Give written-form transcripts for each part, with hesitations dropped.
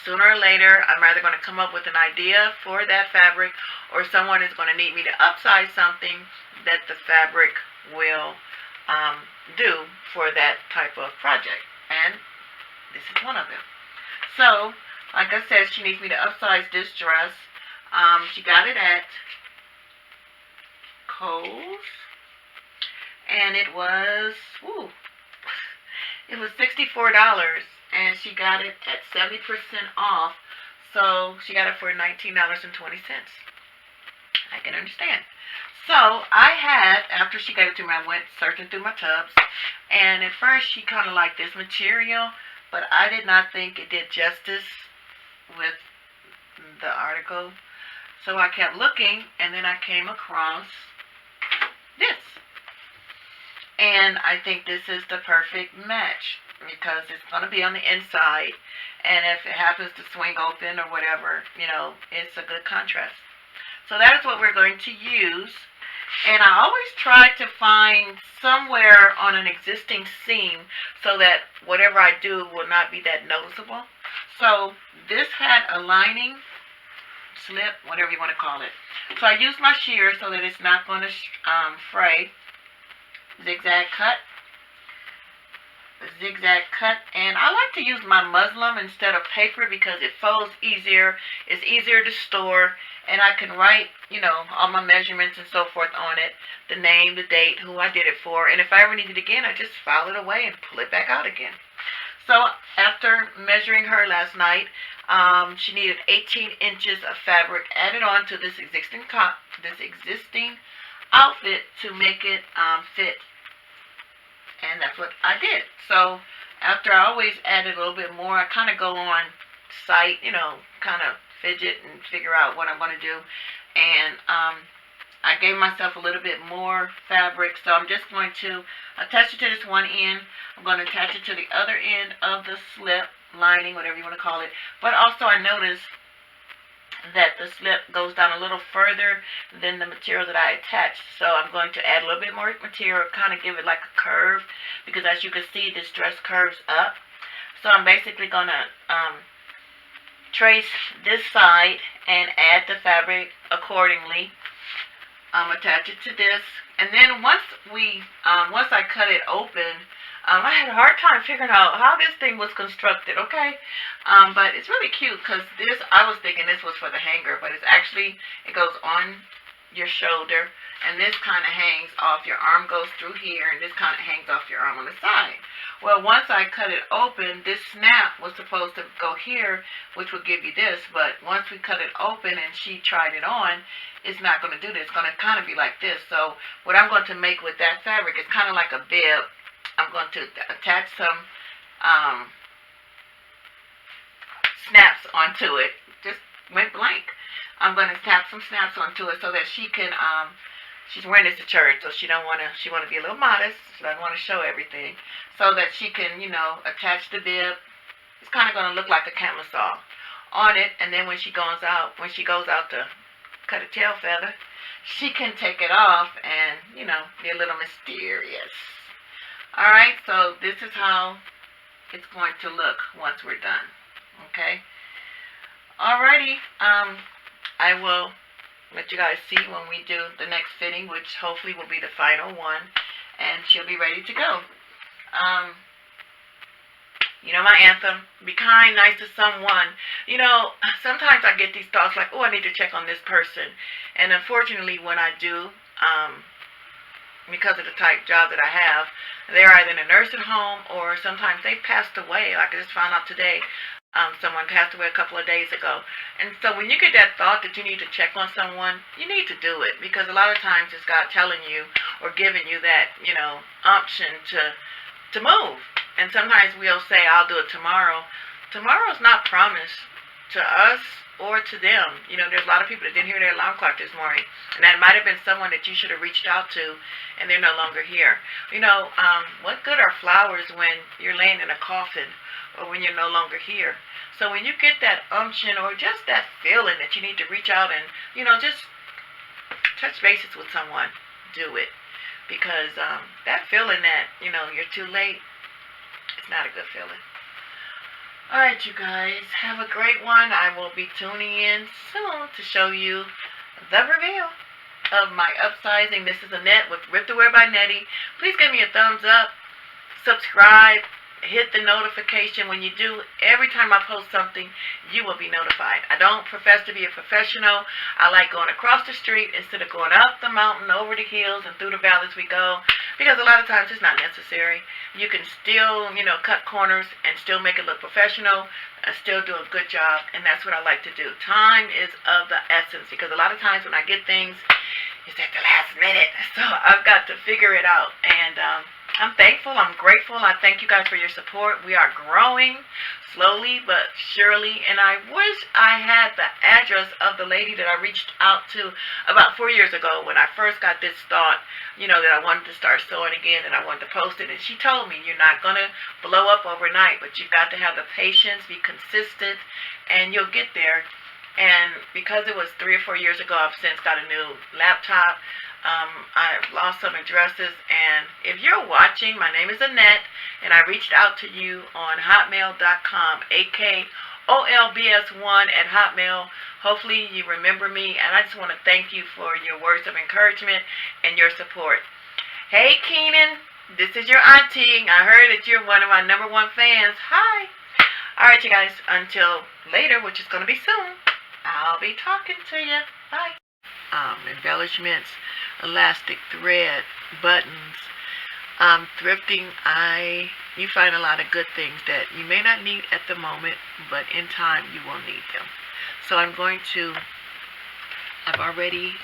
sooner or later, I'm either going to come up with an idea for that fabric, or someone is going to need me to upsize something that the fabric will do for that type of project. And this is one of them. So, like I said, she needs me to upsize this dress. She got it at Kolbs, and it was, woo, it was $64, and she got it at 70% off. So she got it for $19.20. I can understand. So I had, after she gave it to me, I went searching through my tubs, and at first she kind of liked this material, but I did not think it did justice with the article. So I kept looking, and then I came across this. And I think this is the perfect match because it's going to be on the inside, and if it happens to swing open or whatever, it's a good contrast. So that is what we're going to use. And I always try to find somewhere on an existing seam so that whatever I do will not be that noticeable. So this had a lining, slip, whatever you want to call it. So I used my shear so that it's not going to fray. Zigzag cut, and I like to use my muslin instead of paper because it folds easier, it's easier to store, and I can write, all my measurements and so forth on it, the name, the date, who I did it for, and if I ever need it again, I just file it away and pull it back out again. So after measuring her last night, she needed 18 inches of fabric added on to this existing outfit to make it fit, and that's what I did. So after I always added a little bit more, I kind of go on site, kind of fidget and figure out what I'm going to do, and I gave myself a little bit more fabric, so I'm just going to attach it to this one end. I'm going to attach it to the other end of the slip lining, whatever you want to call it, but also I noticed that the slip goes down a little further than the material that I attached. So I'm going to add a little bit more material, kind of give it like a curve, because as you can see, this dress curves up. So I'm basically going to trace this side and add the fabric accordingly. Attach it to this, and then once I cut it open, I had a hard time figuring out how this thing was constructed, okay? But it's really cute because I was thinking this was for the hanger, but it's actually, it goes on your shoulder, and this kind of hangs off. Your arm goes through here, and this kind of hangs off your arm on the side. Well, once I cut it open, this snap was supposed to go here, which would give you this, but once we cut it open and she tried it on, it's not going to do this. It's going to kind of be like this. So what I'm going to make with that fabric is kind of like a bib. I'm going to attach some snaps onto it. Just went blank. I'm going to tap some snaps onto it so that she can, she's wearing this to church, so she want to be a little modest. She doesn't want to show everything. So that she can, attach the bib. It's kind of going to look like a camisole on it, and then when she goes out to cut a tail feather, she can take it off and, be a little mysterious. Alright, so this is how it's going to look once we're done. Okay? Alrighty, I will let you guys see when we do the next fitting, which hopefully will be the final one, and she'll be ready to go. My anthem, be kind, nice to someone. Sometimes I get these thoughts like, oh, I need to check on this person. And unfortunately, when I do, because of the type job that I have, they're either in a nursing home or sometimes they've passed away. Like I just found out today, someone passed away a couple of days ago. And so when you get that thought that you need to check on someone, you need to do it, because a lot of times it's God telling you or giving you that, option to move. And sometimes we'll say, I'll do it tomorrow. Tomorrow's not promised to us or to them. There's a lot of people that didn't hear their alarm clock this morning, and that might have been someone that you should have reached out to, and they're no longer here. What good are flowers when you're laying in a coffin or when you're no longer here? So when you get that unction or just that feeling that you need to reach out and, just touch bases with someone, do it. Because that feeling that, you're too late, it's not a good feeling. Alright, you guys, have a great one. I will be tuning in soon to show you the reveal of my upsizing. This is Annette with Ripped to Wear by Nettie. Please give me a thumbs up, subscribe, hit the notification. When you do, every time I post something, you will be notified. I don't profess to be a professional. I like going across the street instead of going up the mountain, over the hills, and through the valleys we go, because a lot of times it's not necessary. You can still, cut corners and still make it look professional and still do a good job, and that's what I like to do. Time is of the essence, because a lot of times when I get things, it's at the last minute, so I've got to figure it out. And I'm thankful. I'm grateful. I thank you guys for your support. We are growing slowly but surely, and I wish I had the address of the lady that I reached out to about 4 years ago when I first got this thought, that I wanted to start sewing again and I wanted to post it. And she told me, you're not going to blow up overnight, but you've got to have the patience, be consistent, and you'll get there. And because it was 3 or 4 years ago, I've since got a new laptop. I've lost some addresses, and if you're watching, my name is Annette, and I reached out to you on hotmail.com, AKOLBS1@hotmail. Hopefully you remember me, and I just want to thank you for your words of encouragement and your support. Hey Keenan, this is your auntie. I heard that you're one of my #1 fans. Hi. Alright, you guys, until later, which is going to be soon, I'll be talking to you. Bye. Embellishments, elastic thread, buttons, thrifting. You find a lot of good things that you may not need at the moment, but in time you will need them. So I've already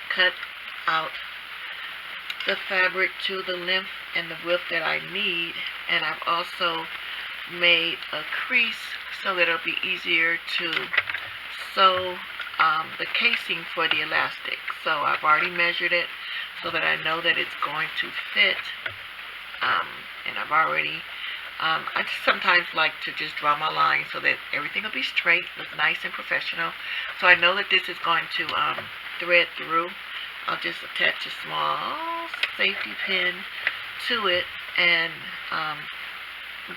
cut out the fabric to the length and the width that I need, and I've also made a crease so that it'll be easier to sew the casing for the elastic. So I've already measured it so that I know that it's going to fit, and I've already I just sometimes like to just draw my line so that everything will be straight, look nice and professional. So I know that this is going to thread through. I'll just attach a small safety pin to it and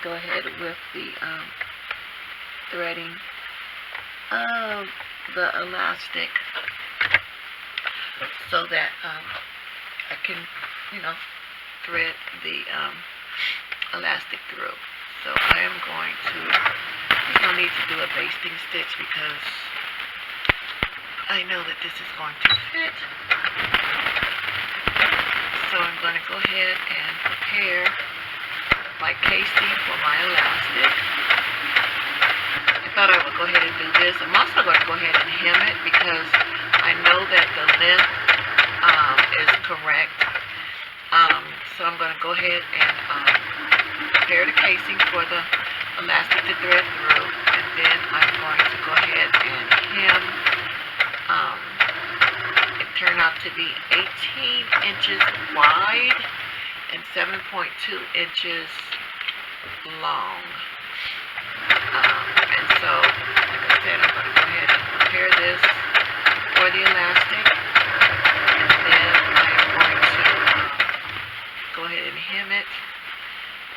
go ahead with the threading of the elastic so that I can, thread the elastic through. So I am going to, there's no need to do a basting stitch because I know that this is going to fit. So I'm going to go ahead and prepare my casing for my elastic. I thought I would go ahead and do this. I'm also going to go ahead and hem it because I know that the length is correct. So I'm going to go ahead and prepare the casing for the elastic to thread through, and then I'm going to go ahead and hem. It turned out to be 18 inches wide and 7.2 inches long. And so, like I said, I'm going to go ahead and prepare this for the elastic, and then I'm going to go ahead and hem it,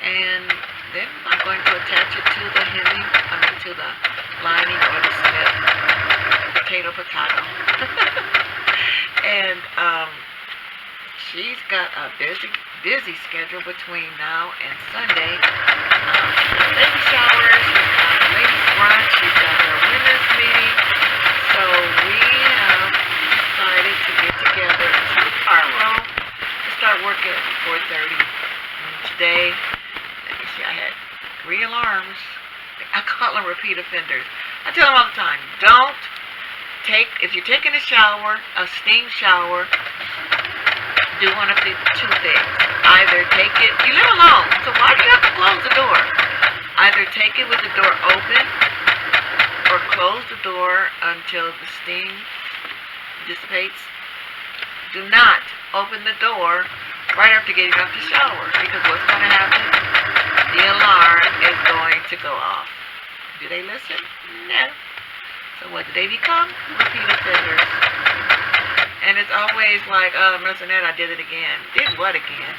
and then I'm going to attach it to the hemming, to the lining or the slip, potato. And she's got a busy schedule between now and Sunday. Baby showers, she's got a ladies brunch, she's got her women's meeting. So we have decided to get together to the car room to start work at 4:30. And today, let me see, I had 3 alarms. I call them repeat offenders. I tell them all the time, if you're taking a shower, a steam shower, do one of the 2 things. Either take it, you live alone, so why do you have to close the door? Either take it with the door open or close the door until the steam dissipates. Do not open the door right after getting off the shower, because what's going to happen? The alarm is going to go off. Do they listen? No. So what do they become? Repeat offenders. And it's always like, oh, Miss Nette, I did it again. Did what again?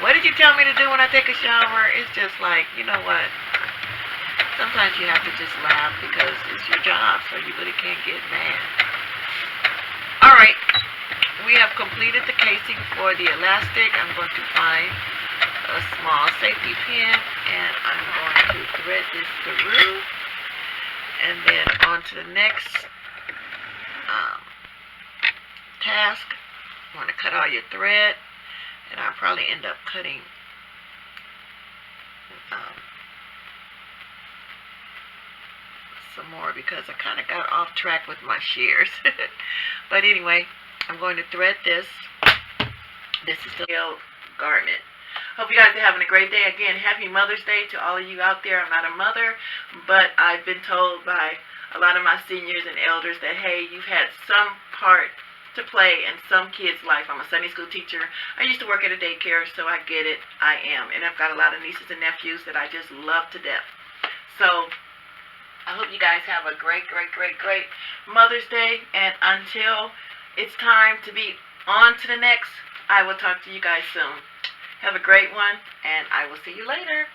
What did you tell me to do when I take a shower? It's just like, you know what? Sometimes you have to just laugh because it's your job, so you really can't get mad. Alright, we have completed the casing for the elastic. I'm going to find a small safety pin and I'm going to thread this through. And then on to the next task. You want to cut all your thread. And I'll probably end up cutting some more because I kind of got off track with my shears. But anyway, I'm going to thread this. This is the garment. Hope you guys are having a great day. Again, happy Mother's Day to all of you out there. I'm not a mother, but I've been told by a lot of my seniors and elders that, hey, you've had some part to play in some kids' life. I'm a Sunday school teacher. I used to work at a daycare, so I get it. I am. And I've got a lot of nieces and nephews that I just love to death. So I hope you guys have a great, great, great, great Mother's Day. And until it's time to be on to the next, I will talk to you guys soon. Have a great one, and I will see you later.